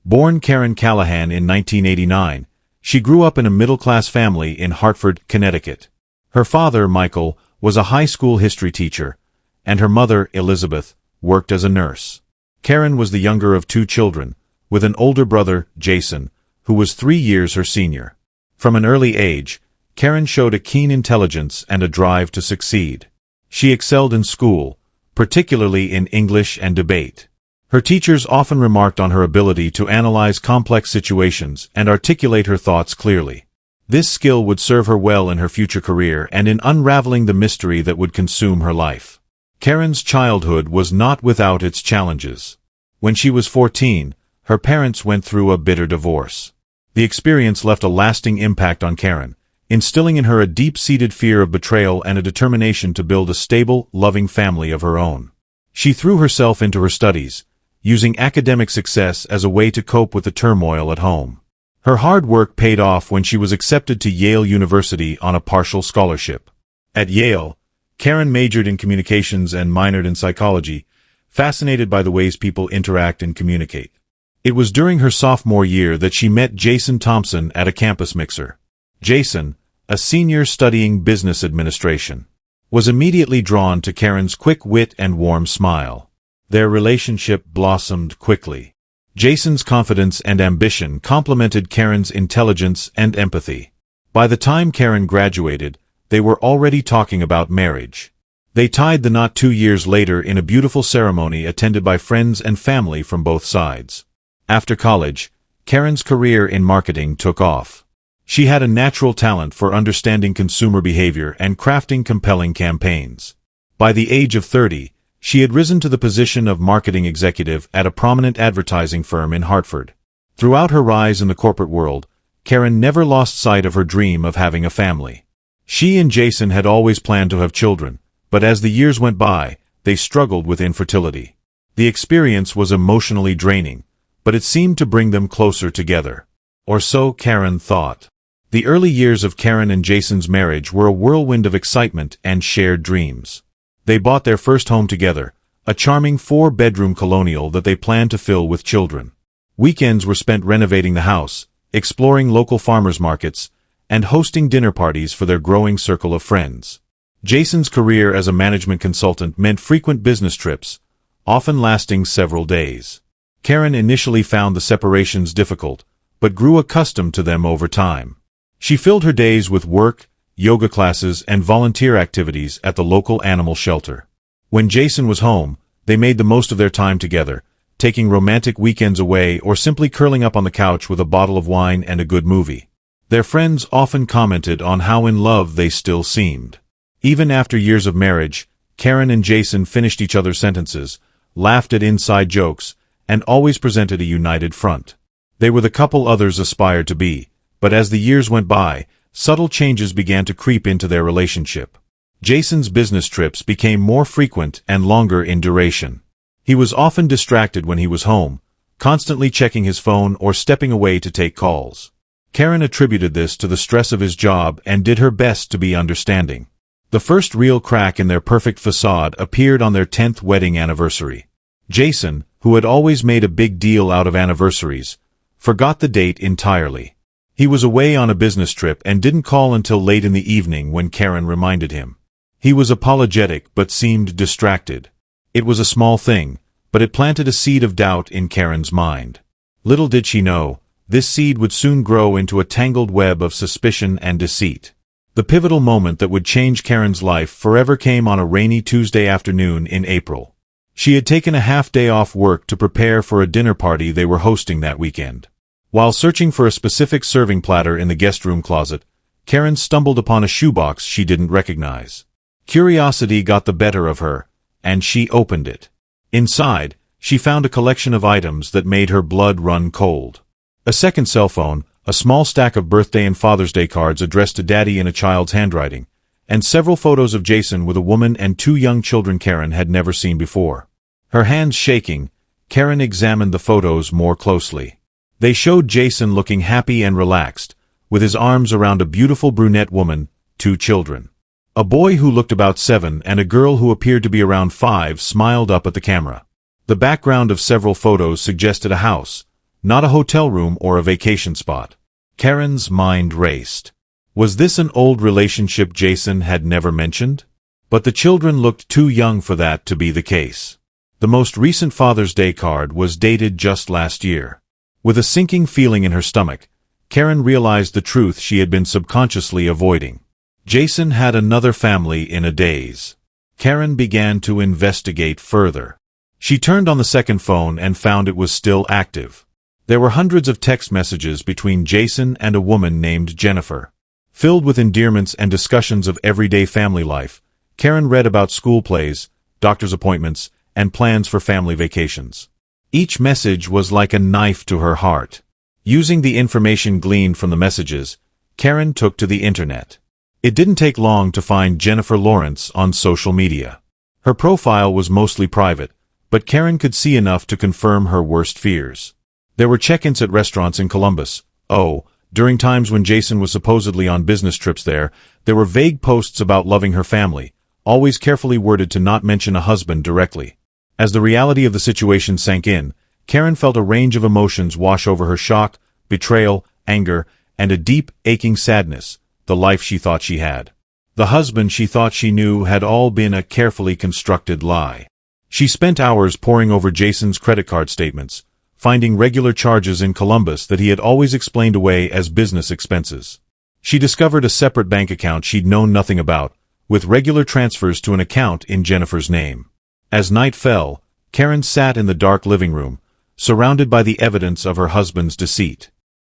Born Karen Callahan in 1989, she grew up in a middle-class family in Hartford, Connecticut. Her father, Michael, was a high school history teacher, and her mother, Elizabeth, worked as a nurse. Karen was the younger of two children, with an older brother, Jason, who was 3 years her senior. From an early age, Karen showed a keen intelligence and a drive to succeed. She excelled in school, particularly in English and debate. Her teachers often remarked on her ability to analyze complex situations and articulate her thoughts clearly. This skill would serve her well in her future career and in unraveling the mystery that would consume her life. Karen's childhood was not without its challenges. When she was 14, her parents went through a bitter divorce. The experience left a lasting impact on Karen, instilling in her a deep-seated fear of betrayal and a determination to build a stable, loving family of her own. She threw herself into her studies, using academic success as a way to cope with the turmoil at home. Her hard work paid off when she was accepted to Yale University on a partial scholarship. At Yale, Karen majored in communications and minored in psychology, fascinated by the ways people interact and communicate. It was during her sophomore year that she met Jason Thompson at a campus mixer. Jason, a senior studying business administration, was immediately drawn to Karen's quick wit and warm smile. Their relationship blossomed quickly. Jason's confidence and ambition complemented Karen's intelligence and empathy. By the time Karen graduated, they were already talking about marriage. They tied the knot 2 years later in a beautiful ceremony attended by friends and family from both sides. After college, Karen's career in marketing took off. She had a natural talent for understanding consumer behavior and crafting compelling campaigns. By the age of 30, she had risen to the position of marketing executive at a prominent advertising firm in Hartford. Throughout her rise in the corporate world, Karen never lost sight of her dream of having a family. She and Jason had always planned to have children, but as the years went by, they struggled with infertility. The experience was emotionally draining, but it seemed to bring them closer together. Or so Karen thought. The early years of Karen and Jason's marriage were a whirlwind of excitement and shared dreams. They bought their first home together, a charming 4-bedroom colonial that they planned to fill with children. Weekends were spent renovating the house, exploring local farmers markets, and hosting dinner parties for their growing circle of friends. Jason's career as a management consultant meant frequent business trips, often lasting several days. Karen initially found the separations difficult, but grew accustomed to them over time. She filled her days with work, yoga classes, and volunteer activities at the local animal shelter. When Jason was home, they made the most of their time together, taking romantic weekends away or simply curling up on the couch with a bottle of wine and a good movie. Their friends often commented on how in love they still seemed. Even after years of marriage, Karen and Jason finished each other's sentences, laughed at inside jokes, and always presented a united front. They were the couple others aspired to be, but as the years went by, subtle changes began to creep into their relationship. Jason's business trips became more frequent and longer in duration. He was often distracted when he was home, constantly checking his phone or stepping away to take calls. Karen attributed this to the stress of his job and did her best to be understanding. The first real crack in their perfect facade appeared on their 10th wedding anniversary. Jason, who had always made a big deal out of anniversaries, forgot the date entirely. He was away on a business trip and didn't call until late in the evening when Karen reminded him. He was apologetic but seemed distracted. It was a small thing, but it planted a seed of doubt in Karen's mind. Little did she know, this seed would soon grow into a tangled web of suspicion and deceit. The pivotal moment that would change Karen's life forever came on a rainy Tuesday afternoon in April. She had taken a half-day off work to prepare for a dinner party they were hosting that weekend. While searching for a specific serving platter in the guest room closet, Karen stumbled upon a shoebox she didn't recognize. Curiosity got the better of her, and she opened it. Inside, she found a collection of items that made her blood run cold. A second cell phone, a small stack of birthday and Father's Day cards addressed to Daddy in a child's handwriting, and several photos of Jason with a woman and 2 young children Karen had never seen before. Her hands shaking, Karen examined the photos more closely. They showed Jason looking happy and relaxed, with his arms around a beautiful brunette woman, 2 children. A boy who looked about 7 and a girl who appeared to be around 5 smiled up at the camera. The background of several photos suggested a house, not a hotel room or a vacation spot. Karen's mind raced. Was this an old relationship Jason had never mentioned? But the children looked too young for that to be the case. The most recent Father's Day card was dated just last year. With a sinking feeling in her stomach, Karen realized the truth she had been subconsciously avoiding. Jason had another family in a daze. Karen began to investigate further. She turned on the second phone and found it was still active. There were hundreds of text messages between Jason and a woman named Jennifer. Filled with endearments and discussions of everyday family life, Karen read about school plays, doctor's appointments, and plans for family vacations. Each message was like a knife to her heart. Using the information gleaned from the messages, Karen took to the internet. It didn't take long to find Jennifer Lawrence on social media. Her profile was mostly private, but Karen could see enough to confirm her worst fears. There were check-ins at restaurants in Columbus. During times when Jason was supposedly on business trips there were vague posts about loving her family, always carefully worded to not mention a husband directly. As the reality of the situation sank in, Karen felt a range of emotions wash over her: shock, betrayal, anger, and a deep, aching sadness. The life she thought she had, the husband she thought she knew, had all been a carefully constructed lie. She spent hours poring over Jason's credit card statements, finding regular charges in Columbus that he had always explained away as business expenses. She discovered a separate bank account she'd known nothing about, with regular transfers to an account in Jennifer's name. As night fell, Karen sat in the dark living room, surrounded by the evidence of her husband's deceit.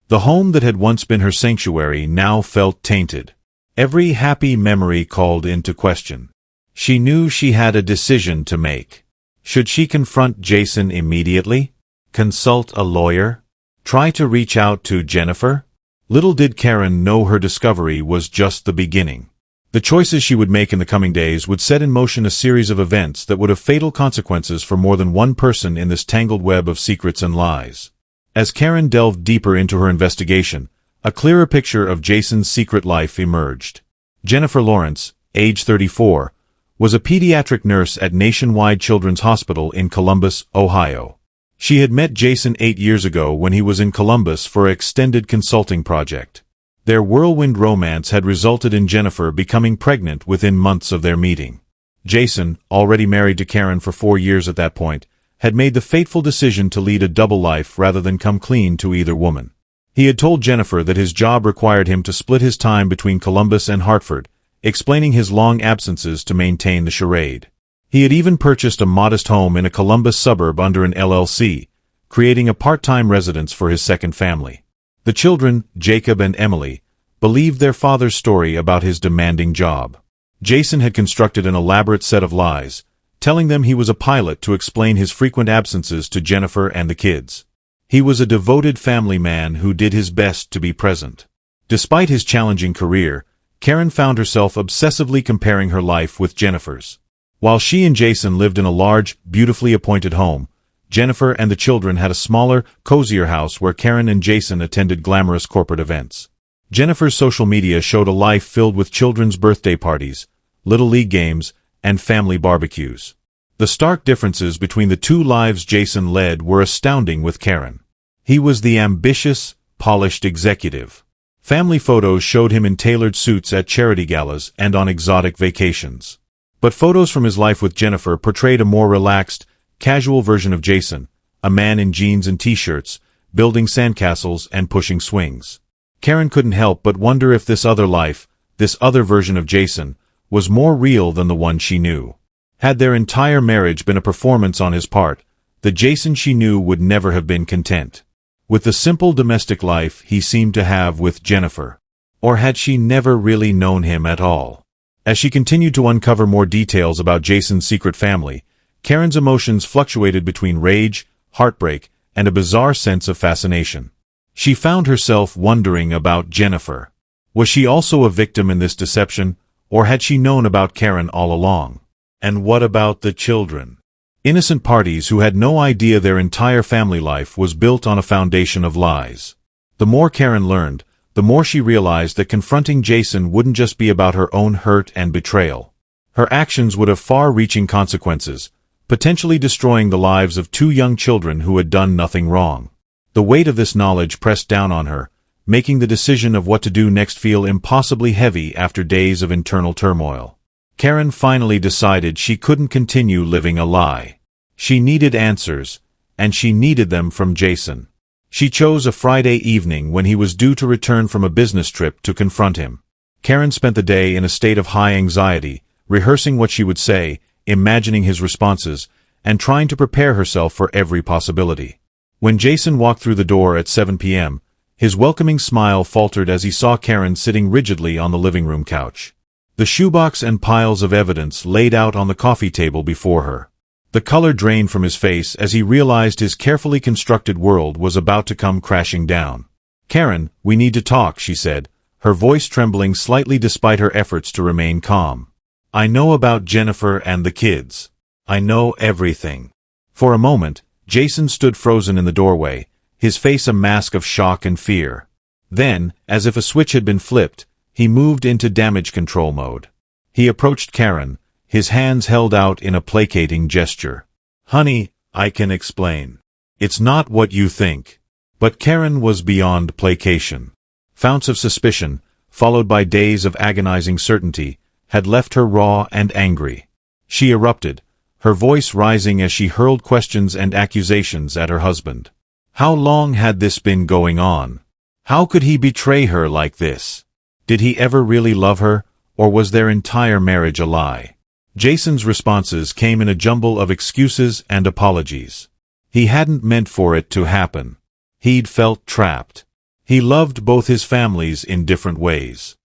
The home that had once been her sanctuary now felt tainted. Every happy memory called into question. She knew she had a decision to make. Should she confront Jason immediately? Consult a lawyer? Try to reach out to Jennifer? Little did Karen know her discovery was just the beginning. The choices she would make in the coming days would set in motion a series of events that would have fatal consequences for more than one person in this tangled web of secrets and lies. As Karen delved deeper into her investigation, a clearer picture of Jason's secret life emerged. Jennifer Lawrence, age 34, was a pediatric nurse at Nationwide Children's Hospital in Columbus, Ohio. She had met Jason 8 years ago when he was in Columbus for an extended consulting project. Their whirlwind romance had resulted in Jennifer becoming pregnant within months of their meeting. Jason, already married to Karen for 4 years at that point, had made the fateful decision to lead a double life rather than come clean to either woman. He had told Jennifer that his job required him to split his time between Columbus and Hartford, explaining his long absences to maintain the charade. He had even purchased a modest home in a Columbus suburb under an LLC, creating a part-time residence for his second family. The children, Jacob and Emily, believed their father's story about his demanding job. Jason had constructed an elaborate set of lies, telling them he was a pilot to explain his frequent absences to Jennifer and the kids. He was a devoted family man who did his best to be present. Despite his challenging career, Karen found herself obsessively comparing her life with Jennifer's. While she and Jason lived in a large, beautifully appointed home, Jennifer and the children had a smaller, cozier house where Karen and Jason attended glamorous corporate events. Jennifer's social media showed a life filled with children's birthday parties, little league games, and family barbecues. The stark differences between the two lives Jason led were astounding with Karen. He was the ambitious, polished executive. Family photos showed him in tailored suits at charity galas and on exotic vacations. But photos from his life with Jennifer portrayed a more relaxed, casual version of Jason, a man in jeans and t-shirts, building sandcastles and pushing swings. Karen couldn't help but wonder if this other life, this other version of Jason, was more real than the one she knew. Had their entire marriage been a performance on his part, the Jason she knew would never have been content with the simple domestic life he seemed to have with Jennifer. Or had she never really known him at all? As she continued to uncover more details about Jason's secret family, Karen's emotions fluctuated between rage, heartbreak, and a bizarre sense of fascination. She found herself wondering about Jennifer. Was she also a victim in this deception, or had she known about Karen all along? And what about the children? Innocent parties who had no idea their entire family life was built on a foundation of lies. The more Karen learned, the more she realized that confronting Jason wouldn't just be about her own hurt and betrayal. Her actions would have far-reaching consequences, potentially destroying the lives of 2 young children who had done nothing wrong. The weight of this knowledge pressed down on her, making the decision of what to do next feel impossibly heavy after days of internal turmoil. Karen finally decided she couldn't continue living a lie. She needed answers, and she needed them from Jason. She chose a Friday evening when he was due to return from a business trip to confront him. Karen spent the day in a state of high anxiety, rehearsing what she would say, imagining his responses, and trying to prepare herself for every possibility. When Jason walked through the door at 7 p.m., his welcoming smile faltered as he saw Karen sitting rigidly on the living room couch. The shoebox and piles of evidence laid out on the coffee table before her. The color drained from his face as he realized his carefully constructed world was about to come crashing down. "Karen, we need to talk," she said, her voice trembling slightly despite her efforts to remain calm. "I know about Jennifer and the kids. I know everything." For a moment, Jason stood frozen in the doorway, his face a mask of shock and fear. Then, as if a switch had been flipped, he moved into damage control mode. He approached Karen, his hands held out in a placating gesture. "Honey, I can explain. It's not what you think." But Karen was beyond placation. Founts of suspicion, followed by days of agonizing certainty, had left her raw and angry. She erupted, her voice rising as she hurled questions and accusations at her husband. How long had this been going on? How could he betray her like this? Did he ever really love her, or was their entire marriage a lie? Jason's responses came in a jumble of excuses and apologies. He hadn't meant for it to happen. He'd felt trapped. He loved both his families in different ways.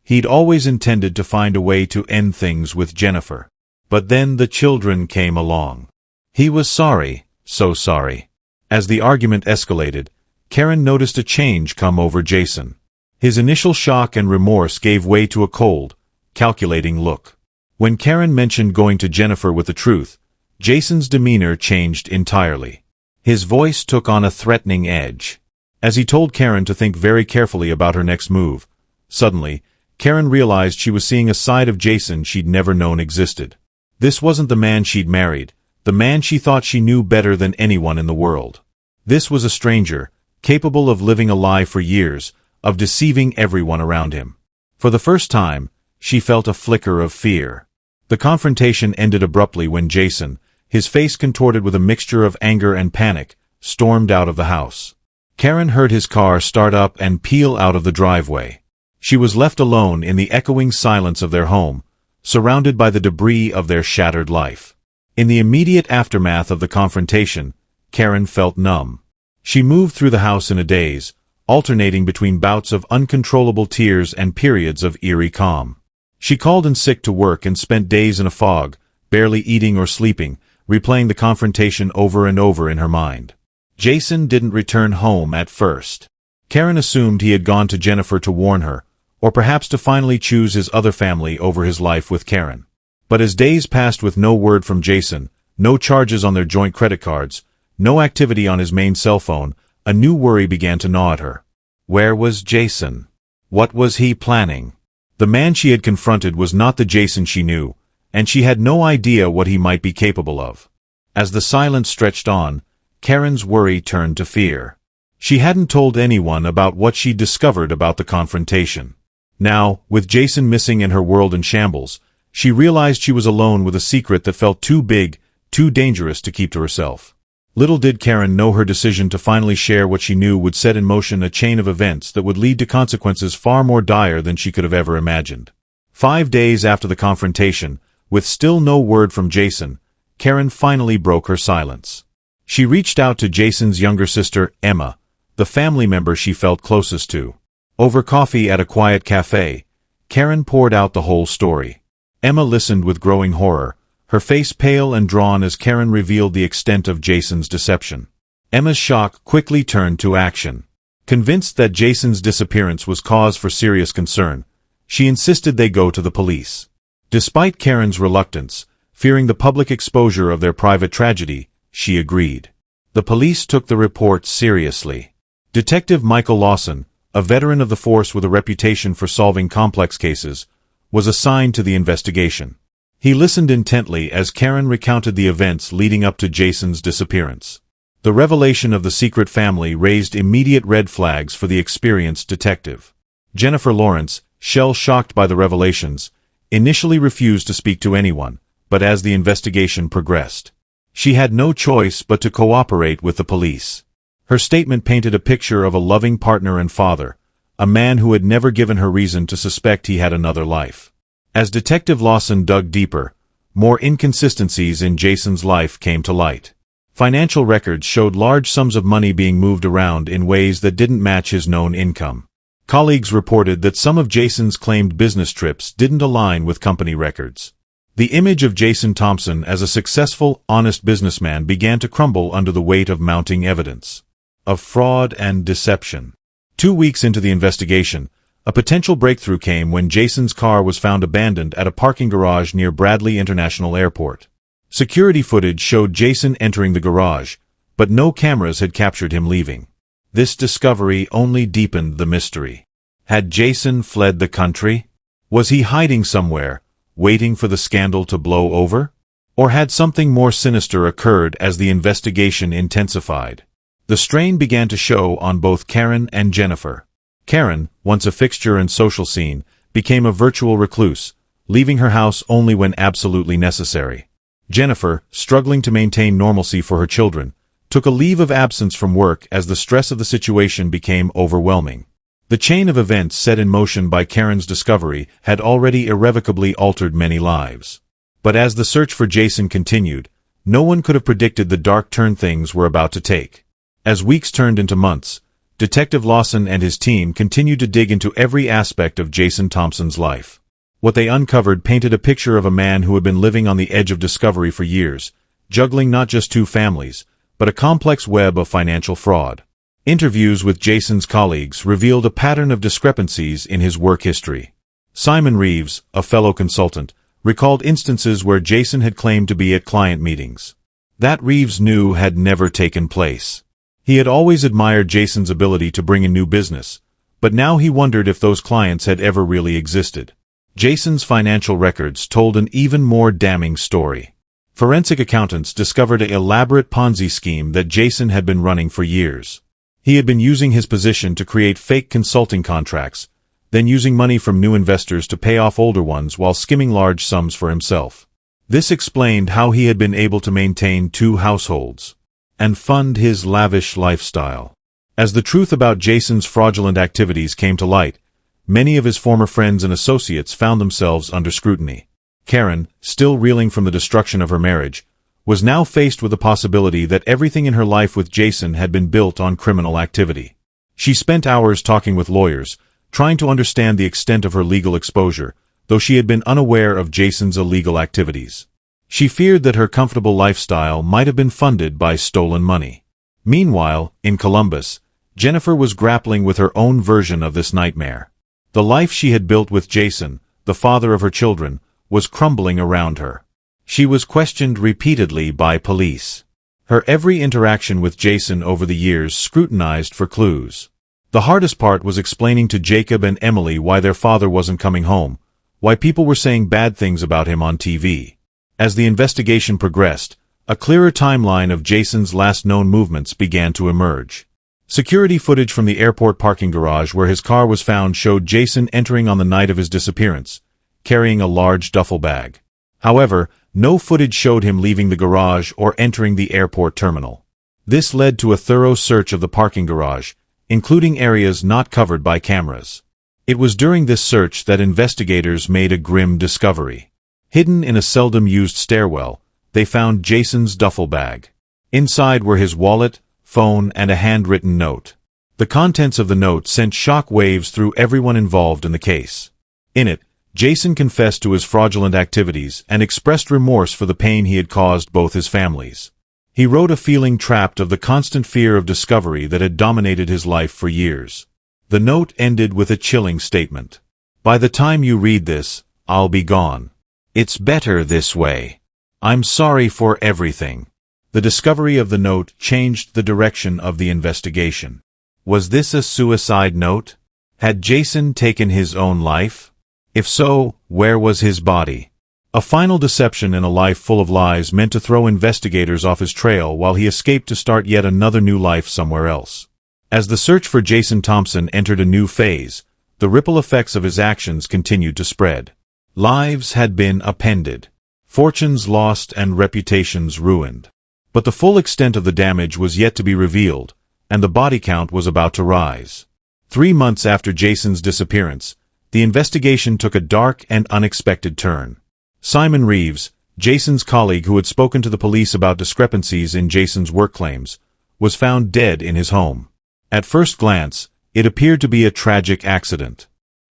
He'd always intended to find a way to end things with Jennifer. But then the children came along. He was sorry, so sorry. As the argument escalated, Karen noticed a change come over Jason. His initial shock and remorse gave way to a cold, calculating look. When Karen mentioned going to Jennifer with the truth, Jason's demeanor changed entirely. His voice took on a threatening edge. As he told Karen to think very carefully about her next move, suddenly, Karen realized she was seeing a side of Jason she'd never known existed. This wasn't the man she'd married, the man she thought she knew better than anyone in the world. This was a stranger, capable of living a lie for years, of deceiving everyone around him. For the first time, she felt a flicker of fear. The confrontation ended abruptly when Jason, his face contorted with a mixture of anger and panic, stormed out of the house. Karen heard his car start up and peel out of the driveway. She was left alone in the echoing silence of their home, surrounded by the debris of their shattered life. In the immediate aftermath of the confrontation, Karen felt numb. She moved through the house in a daze, alternating between bouts of uncontrollable tears and periods of eerie calm. She called in sick to work and spent days in a fog, barely eating or sleeping, replaying the confrontation over and over in her mind. Jason didn't return home at first. Karen assumed he had gone to Jennifer to warn her, or perhaps to finally choose his other family over his life with Karen. But as days passed with no word from Jason, no charges on their joint credit cards, no activity on his main cell phone, a new worry began to gnaw at her. Where was Jason? What was he planning? The man she had confronted was not the Jason she knew, and she had no idea what he might be capable of. As the silence stretched on, Karen's worry turned to fear. She hadn't told anyone about what she'd discovered about the confrontation. Now, with Jason missing and her world in shambles, she realized she was alone with a secret that felt too big, too dangerous to keep to herself. Little did Karen know her decision to finally share what she knew would set in motion a chain of events that would lead to consequences far more dire than she could have ever imagined. 5 days after the confrontation, with still no word from Jason, Karen finally broke her silence. She reached out to Jason's younger sister, Emma, the family member she felt closest to. Over coffee at a quiet cafe, Karen poured out the whole story. Emma listened with growing horror, her face pale and drawn as Karen revealed the extent of Jason's deception. Emma's shock quickly turned to action. Convinced that Jason's disappearance was cause for serious concern, she insisted they go to the police. Despite Karen's reluctance, fearing the public exposure of their private tragedy, she agreed. The police took the report seriously. Detective Michael Lawson, a veteran of the force with a reputation for solving complex cases, was assigned to the investigation. He listened intently as Karen recounted the events leading up to Jason's disappearance. The revelation of the secret family raised immediate red flags for the experienced detective. Jennifer Lawrence, shell-shocked by the revelations, initially refused to speak to anyone, but as the investigation progressed, she had no choice but to cooperate with the police. Her statement painted a picture of a loving partner and father, a man who had never given her reason to suspect he had another life. As Detective Lawson dug deeper, more inconsistencies in Jason's life came to light. Financial records showed large sums of money being moved around in ways that didn't match his known income. Colleagues reported that some of Jason's claimed business trips didn't align with company records. The image of Jason Thompson as a successful, honest businessman began to crumble under the weight of mounting evidence of fraud and deception. 2 weeks into the investigation, a potential breakthrough came when Jason's car was found abandoned at a parking garage near Bradley International Airport. Security footage showed Jason entering the garage, but no cameras had captured him leaving. This discovery only deepened the mystery. Had Jason fled the country? Was he hiding somewhere, waiting for the scandal to blow over? Or had something more sinister occurred as the investigation intensified? The strain began to show on both Karen and Jennifer. Karen, once a fixture in social scene, became a virtual recluse, leaving her house only when absolutely necessary. Jennifer, struggling to maintain normalcy for her children, took a leave of absence from work as the stress of the situation became overwhelming. The chain of events set in motion by Karen's discovery had already irrevocably altered many lives. But as the search for Jason continued, no one could have predicted the dark turn things were about to take. As weeks turned into months, Detective Lawson and his team continued to dig into every aspect of Jason Thompson's life. What they uncovered painted a picture of a man who had been living on the edge of discovery for years, juggling not just two families, but a complex web of financial fraud. Interviews with Jason's colleagues revealed a pattern of discrepancies in his work history. Simon Reeves, a fellow consultant, recalled instances where Jason had claimed to be at client meetings that Reeves knew had never taken place. He had always admired Jason's ability to bring in new business, but now he wondered if those clients had ever really existed. Jason's financial records told an even more damning story. Forensic accountants discovered an elaborate Ponzi scheme that Jason had been running for years. He had been using his position to create fake consulting contracts, then using money from new investors to pay off older ones while skimming large sums for himself. This explained how he had been able to maintain 2 households and fund his lavish lifestyle. As the truth about Jason's fraudulent activities came to light, many of his former friends and associates found themselves under scrutiny. Karen, still reeling from the destruction of her marriage, was now faced with the possibility that everything in her life with Jason had been built on criminal activity. She spent hours talking with lawyers, trying to understand the extent of her legal exposure, though she had been unaware of Jason's illegal activities. She feared that her comfortable lifestyle might have been funded by stolen money. Meanwhile, in Columbus, Jennifer was grappling with her own version of this nightmare. The life she had built with Jason, the father of her children, was crumbling around her. She was questioned repeatedly by police. Her every interaction with Jason over the years scrutinized for clues. The hardest part was explaining to Jacob and Emily why their father wasn't coming home, why people were saying bad things about him on TV. As the investigation progressed, a clearer timeline of Jason's last known movements began to emerge. Security footage from the airport parking garage where his car was found showed Jason entering on the night of his disappearance, carrying a large duffel bag. However, no footage showed him leaving the garage or entering the airport terminal. This led to a thorough search of the parking garage, including areas not covered by cameras. It was during this search that investigators made a grim discovery. Hidden in a seldom-used stairwell, they found Jason's duffel bag. Inside were his wallet, phone, and a handwritten note. The contents of the note sent shock waves through everyone involved in the case. In it, Jason confessed to his fraudulent activities and expressed remorse for the pain he had caused both his families. He wrote a feeling trapped of the constant fear of discovery that had dominated his life for years. The note ended with a chilling statement. "By the time you read this, I'll be gone. It's better this way. I'm sorry for everything." The discovery of the note changed the direction of the investigation. Was this a suicide note? Had Jason taken his own life? If so, where was his body? A final deception in a life full of lies meant to throw investigators off his trail while he escaped to start yet another new life somewhere else. As the search for Jason Thompson entered a new phase, the ripple effects of his actions continued to spread. Lives had been upended, fortunes lost and reputations ruined. But the full extent of the damage was yet to be revealed, and the body count was about to rise. 3 months after Jason's disappearance, the investigation took a dark and unexpected turn. Simon Reeves, Jason's colleague who had spoken to the police about discrepancies in Jason's work claims, was found dead in his home. At first glance, it appeared to be a tragic accident.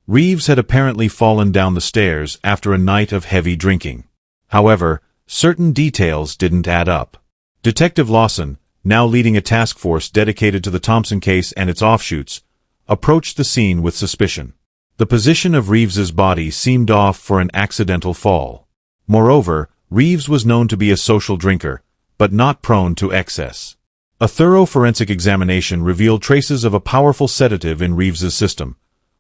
Reeves had apparently fallen down the stairs after a night of heavy drinking. However, certain details didn't add up. Detective Lawson, now leading a task force dedicated to the Thompson case and its offshoots, approached the scene with suspicion. The position of Reeves's body seemed off for an accidental fall. Moreover, Reeves was known to be a social drinker, but not prone to excess. A thorough forensic examination revealed traces of a powerful sedative in Reeves's system,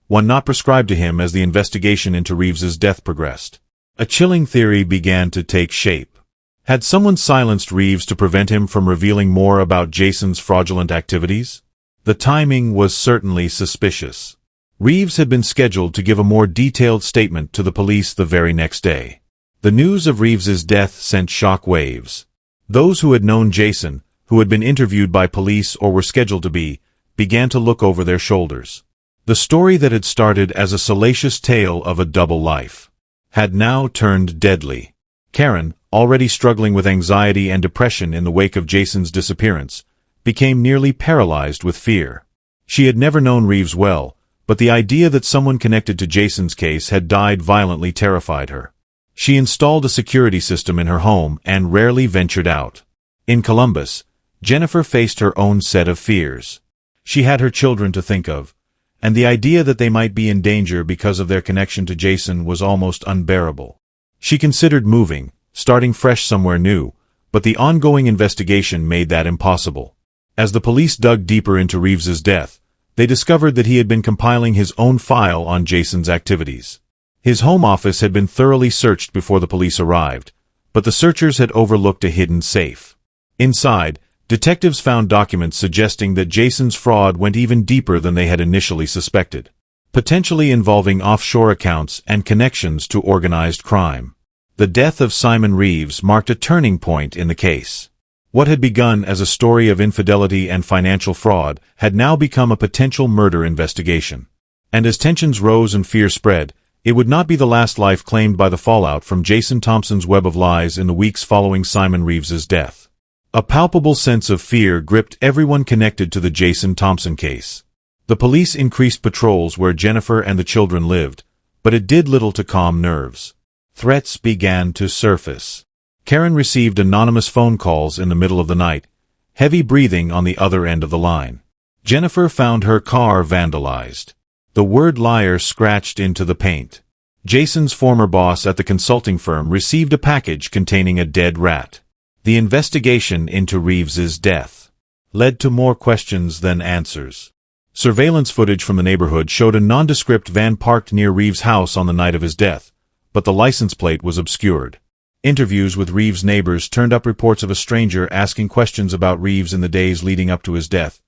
one not prescribed to him as the investigation into Reeves's death progressed. A chilling theory began to take shape. Had someone silenced Reeves to prevent him from revealing more about Jason's fraudulent activities? The timing was certainly suspicious. Reeves had been scheduled to give a more detailed statement to the police the very next day. The news of Reeves's death sent shock waves. Those who had known Jason, who had been interviewed by police or were scheduled to be, began to look over their shoulders. The story that had started as a salacious tale of a double life had now turned deadly. Karen, already struggling with anxiety and depression in the wake of Jason's disappearance, became nearly paralyzed with fear. She had never known Reeves well, but the idea that someone connected to Jason's case had died violently terrified her. She installed a security system in her home and rarely ventured out. In Columbus, Jennifer faced her own set of fears. She had her children to think of, and the idea that they might be in danger because of their connection to Jason was almost unbearable. She considered moving, starting fresh somewhere new, but the ongoing investigation made that impossible. As the police dug deeper into Reeves's death, they discovered that he had been compiling his own file on Jason's activities. His home office had been thoroughly searched before the police arrived, but the searchers had overlooked a hidden safe. Inside, detectives found documents suggesting that Jason's fraud went even deeper than they had initially suspected, potentially involving offshore accounts and connections to organized crime. The death of Simon Reeves marked a turning point in the case. What had begun as a story of infidelity and financial fraud had now become a potential murder investigation. And as tensions rose and fear spread, it would not be the last life claimed by the fallout from Jason Thompson's web of lies in the weeks following Simon Reeves's death. A palpable sense of fear gripped everyone connected to the Jason Thompson case. The police increased patrols where Jennifer and the children lived, but it did little to calm nerves. Threats began to surface. Karen received anonymous phone calls in the middle of the night, heavy breathing on the other end of the line. Jennifer found her car vandalized. The word liar scratched into the paint. Jason's former boss at the consulting firm received a package containing a dead rat. The investigation into Reeves's death led to more questions than answers. Surveillance footage from the neighborhood showed a nondescript van parked near Reeves' house on the night of his death, but the license plate was obscured. Interviews with Reeves' neighbors turned up reports of a stranger asking questions about Reeves in the days leading up to his death,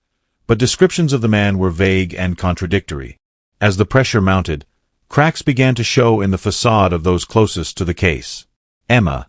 but descriptions of the man were vague and contradictory. As the pressure mounted, cracks began to show in the facade of those closest to the case. Emma,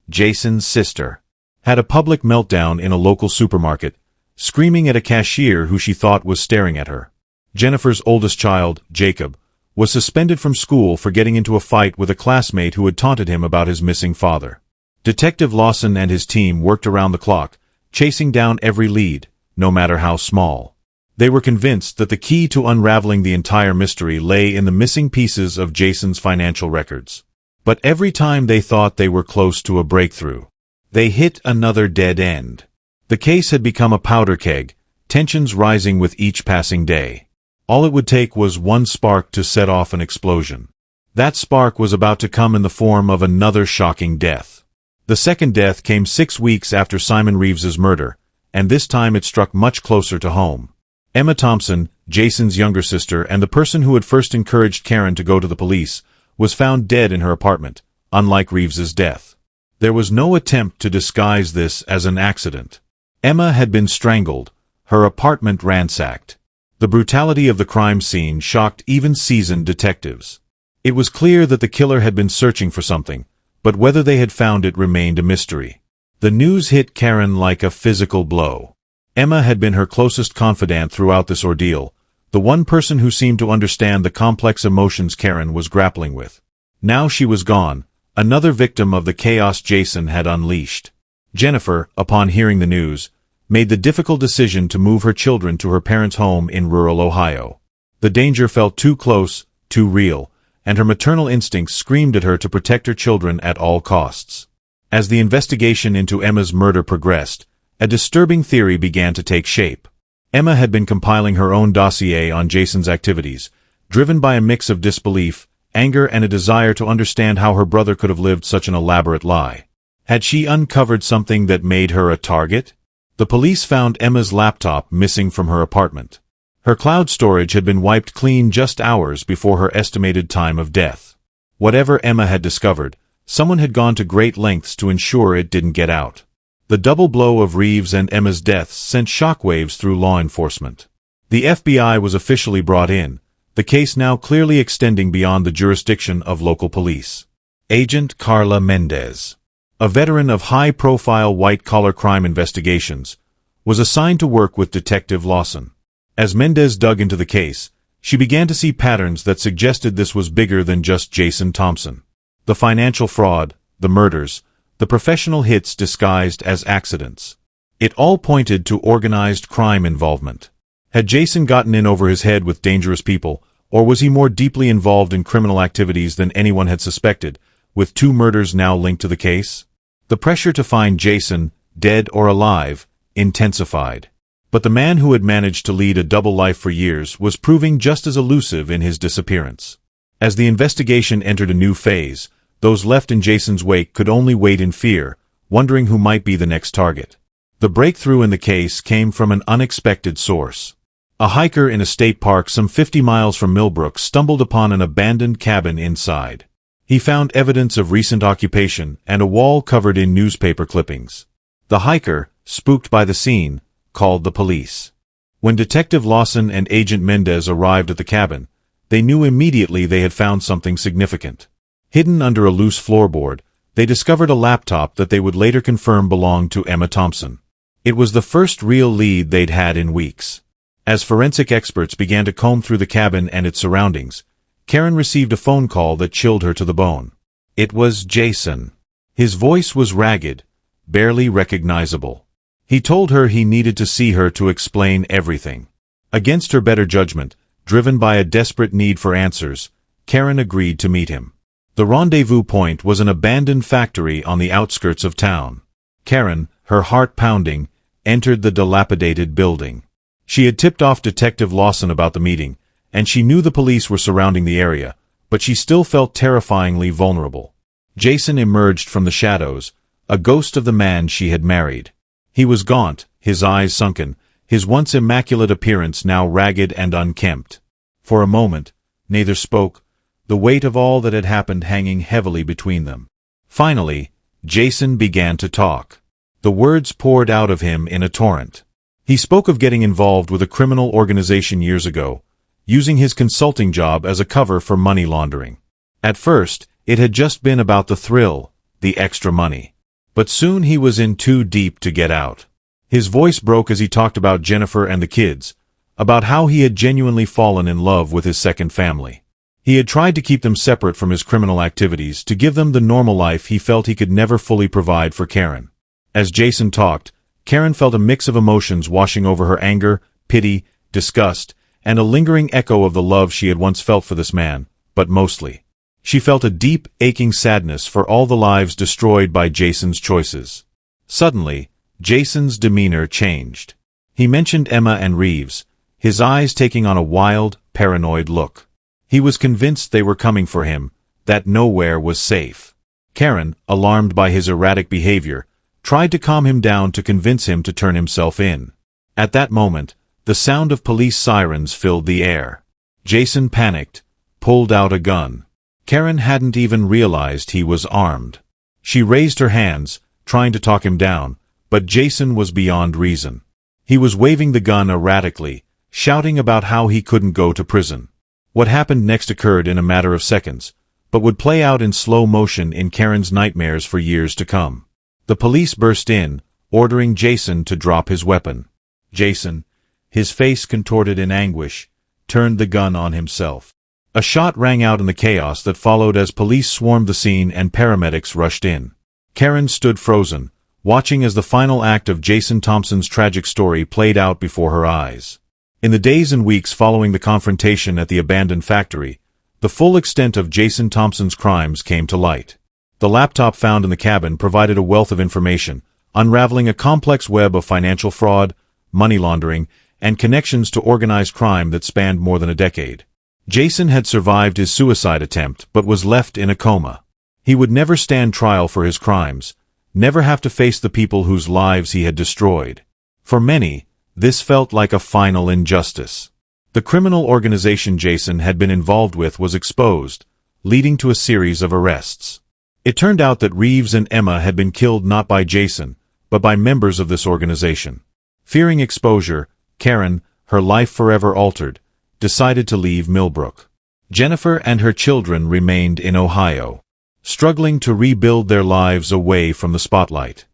Jason's sister, had a public meltdown in a local supermarket, screaming at a cashier who she thought was staring at her. Jennifer's oldest child, Jacob, was suspended from school for getting into a fight with a classmate who had taunted him about his missing father. Detective Lawson and his team worked around the clock, chasing down every lead, no matter how small. They were convinced that the key to unraveling the entire mystery lay in the missing pieces of Jason's financial records. But every time they thought they were close to a breakthrough, they hit another dead end. The case had become a powder keg, tensions rising with each passing day. All it would take was one spark to set off an explosion. That spark was about to come in the form of another shocking death. The second death came 6 weeks after Simon Reeves's murder, and this time it struck much closer to home. Emma Thompson, Jason's younger sister and the person who had first encouraged Karen to go to the police, was found dead in her apartment, unlike Reeves's death. There was no attempt to disguise this as an accident. Emma had been strangled, her apartment ransacked. The brutality of the crime scene shocked even seasoned detectives. It was clear that the killer had been searching for something, but whether they had found it remained a mystery. The news hit Karen like a physical blow. Emma had been her closest confidant throughout this ordeal, the one person who seemed to understand the complex emotions Karen was grappling with. Now she was gone, another victim of the chaos Jason had unleashed. Jennifer, upon hearing the news, made the difficult decision to move her children to her parents' home in rural Ohio. The danger felt too close, too real, and her maternal instincts screamed at her to protect her children at all costs. As the investigation into Emma's murder progressed, a disturbing theory began to take shape. Emma had been compiling her own dossier on Jason's activities, driven by a mix of disbelief, anger, and a desire to understand how her brother could have lived such an elaborate lie. Had she uncovered something that made her a target? The police found Emma's laptop missing from her apartment. Her cloud storage had been wiped clean just hours before her estimated time of death. Whatever Emma had discovered, someone had gone to great lengths to ensure it didn't get out. The double blow of Reeves and Emma's deaths sent shockwaves through law enforcement. The FBI was officially brought in, the case now clearly extending beyond the jurisdiction of local police. Agent Carla Mendez, a veteran of high-profile white-collar crime investigations, was assigned to work with Detective Lawson. As Mendez dug into the case, she began to see patterns that suggested this was bigger than just Jason Thompson. The financial fraud, the murders, the professional hits disguised as accidents. It all pointed to organized crime involvement. Had Jason gotten in over his head with dangerous people, or was he more deeply involved in criminal activities than anyone had suspected, with 2 murders now linked to the case? The pressure to find Jason, dead or alive, intensified. But the man who had managed to lead a double life for years was proving just as elusive in his disappearance. As the investigation entered a new phase, those left in Jason's wake could only wait in fear, wondering who might be the next target. The breakthrough in the case came from an unexpected source. A hiker in a state park some 50 miles from Millbrook stumbled upon an abandoned cabin inside. He found evidence of recent occupation and a wall covered in newspaper clippings. The hiker, spooked by the scene, called the police. When Detective Lawson and Agent Mendez arrived at the cabin, they knew immediately they had found something significant. Hidden under a loose floorboard, they discovered a laptop that they would later confirm belonged to Emma Thompson. It was the first real lead they'd had in weeks. As forensic experts began to comb through the cabin and its surroundings, Karen received a phone call that chilled her to the bone. It was Jason. His voice was ragged, barely recognizable. He told her he needed to see her to explain everything. Against her better judgment, driven by a desperate need for answers, Karen agreed to meet him. The rendezvous point was an abandoned factory on the outskirts of town. Karen, her heart pounding, entered the dilapidated building. She had tipped off Detective Lawson about the meeting, and she knew the police were surrounding the area, but she still felt terrifyingly vulnerable. Jason emerged from the shadows, a ghost of the man she had married. He was gaunt, his eyes sunken, his once immaculate appearance now ragged and unkempt. For a moment, neither spoke, the weight of all that had happened hanging heavily between them. Finally, Jason began to talk. The words poured out of him in a torrent. He spoke of getting involved with a criminal organization years ago, using his consulting job as a cover for money laundering. At first, it had just been about the thrill, the extra money. But soon he was in too deep to get out. His voice broke as he talked about Jennifer and the kids, about how he had genuinely fallen in love with his second family. He had tried to keep them separate from his criminal activities to give them the normal life he felt he could never fully provide for Karen. As Jason talked, Karen felt a mix of emotions washing over her: anger, pity, disgust, and a lingering echo of the love she had once felt for this man, but mostly, she felt a deep, aching sadness for all the lives destroyed by Jason's choices. Suddenly, Jason's demeanor changed. He mentioned Emma and Reeves, his eyes taking on a wild, paranoid look. He was convinced they were coming for him, that nowhere was safe. Karen, alarmed by his erratic behavior, tried to calm him down to convince him to turn himself in. At that moment, the sound of police sirens filled the air. Jason panicked, pulled out a gun. Karen hadn't even realized he was armed. She raised her hands, trying to talk him down, but Jason was beyond reason. He was waving the gun erratically, shouting about how he couldn't go to prison. What happened next occurred in a matter of seconds, but would play out in slow motion in Karen's nightmares for years to come. The police burst in, ordering Jason to drop his weapon. Jason, his face contorted in anguish, turned the gun on himself. A shot rang out in the chaos that followed as police swarmed the scene and paramedics rushed in. Karen stood frozen, watching as the final act of Jason Thompson's tragic story played out before her eyes. In the days and weeks following the confrontation at the abandoned factory, the full extent of Jason Thompson's crimes came to light. The laptop found in the cabin provided a wealth of information, unraveling a complex web of financial fraud, money laundering, and connections to organized crime that spanned more than a decade. Jason had survived his suicide attempt but was left in a coma. He would never stand trial for his crimes, never have to face the people whose lives he had destroyed. For many, this felt like a final injustice. The criminal organization Jason had been involved with was exposed, leading to a series of arrests. It turned out that Reeves and Emma had been killed not by Jason, but by members of this organization. Fearing exposure, Karen, her life forever altered, decided to leave Millbrook. Jennifer and her children remained in Ohio, struggling to rebuild their lives away from the spotlight.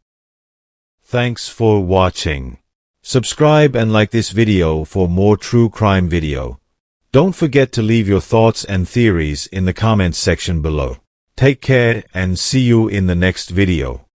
Thanks for watching. Subscribe and like this video for more true crime video. Don't forget to leave your thoughts and theories in the comments section below. Take care and see you in the next video.